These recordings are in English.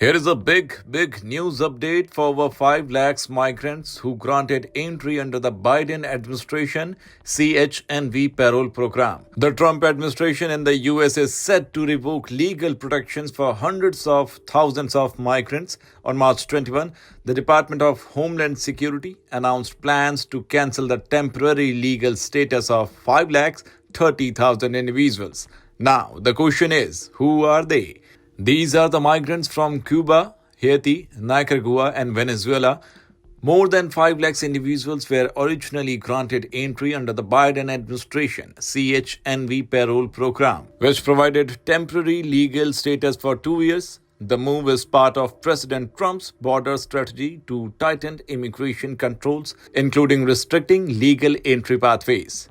Here is a big news update for over 5 lakhs migrants who granted entry under the Biden administration CHNV payroll program. The Trump administration in the US is set to revoke legal protections for hundreds of thousands of migrants. On March 21, the Department of Homeland Security announced plans to cancel the temporary legal status of 5 lakhs 30,000 individuals. Now, the question is, who are they? These are the migrants from Cuba, Haiti, Nicaragua, and Venezuela. More than 5 lakhs individuals were originally granted entry under the Biden administration CHNV payroll program, which provided temporary legal status for 2 years. The move is part of President Trump's border strategy to tighten immigration controls, including restricting legal entry pathways.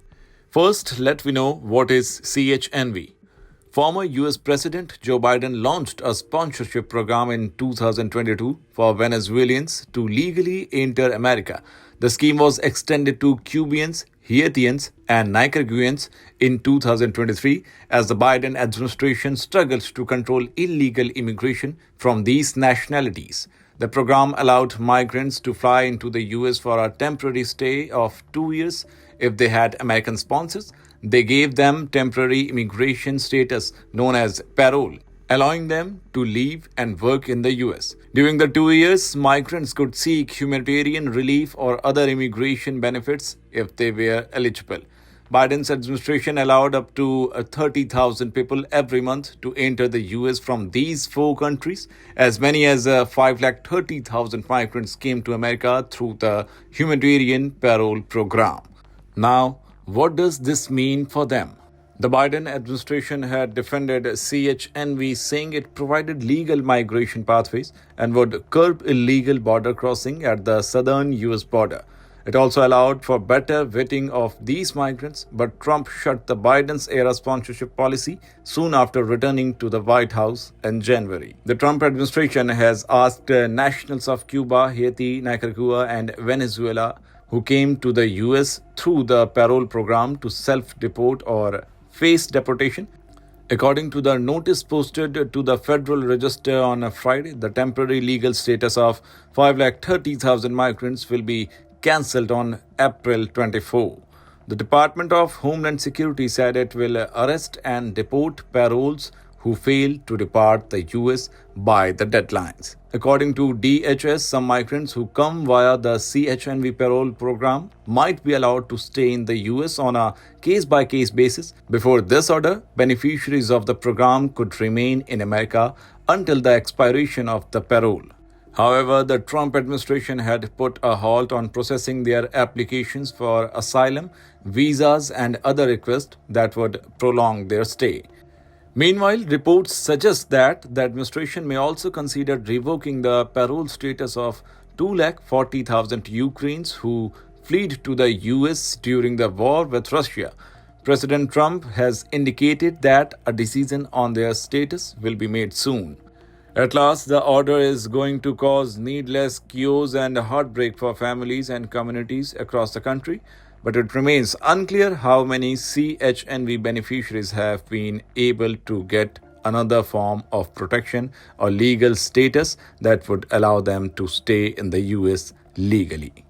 First, let me know what is CHNV. Former US President Joe Biden launched a sponsorship program in 2022 for Venezuelans to legally enter America. The scheme was extended to Cubans, Haitians, and Nicaraguans in 2023 as the Biden administration struggles to control illegal immigration from these nationalities. The program allowed migrants to fly into the US for a temporary stay of 2 years if they had American sponsors. They gave them temporary immigration status known as parole, allowing them to leave and work in the US. During the 2 years, migrants could seek humanitarian relief or other immigration benefits if they were eligible. Biden's administration allowed up to 30,000 people every month to enter the US from these 4 countries. As many as 530,000 migrants came to America through the humanitarian parole program. Now, what does this mean for them? The Biden administration had defended CHNV, saying it provided legal migration pathways and would curb illegal border crossing at the southern US border. It also allowed for better vetting of these migrants, but Trump shut the Biden's-era sponsorship policy soon after returning to the White House in January. The Trump administration has asked nationals of Cuba, Haiti, Nicaragua, and Venezuela who came to the US through the parole program to self-deport or face deportation. According to the notice posted to the Federal Register on Friday, the temporary legal status of 530,000 migrants will be cancelled on April 24. The Department of Homeland Security said it will arrest and deport paroles who fail to depart the US by the deadlines. According to DHS, some migrants who come via the CHNV payroll program might be allowed to stay in the US on a case-by-case basis. Before this order, beneficiaries of the program could remain in America until the expiration of the parole. However, the Trump administration had put a halt on processing their applications for asylum, visas, and other requests that would prolong their stay. Meanwhile, reports suggest that the administration may also consider revoking the parole status of 240,000 Ukrainians who fled to the US during the war with Russia. President Trump has indicated that a decision on their status will be made soon. At last, the order is going to cause needless chaos and heartbreak for families and communities across the country, but it remains unclear how many CHNV beneficiaries have been able to get another form of protection or legal status that would allow them to stay in the US legally.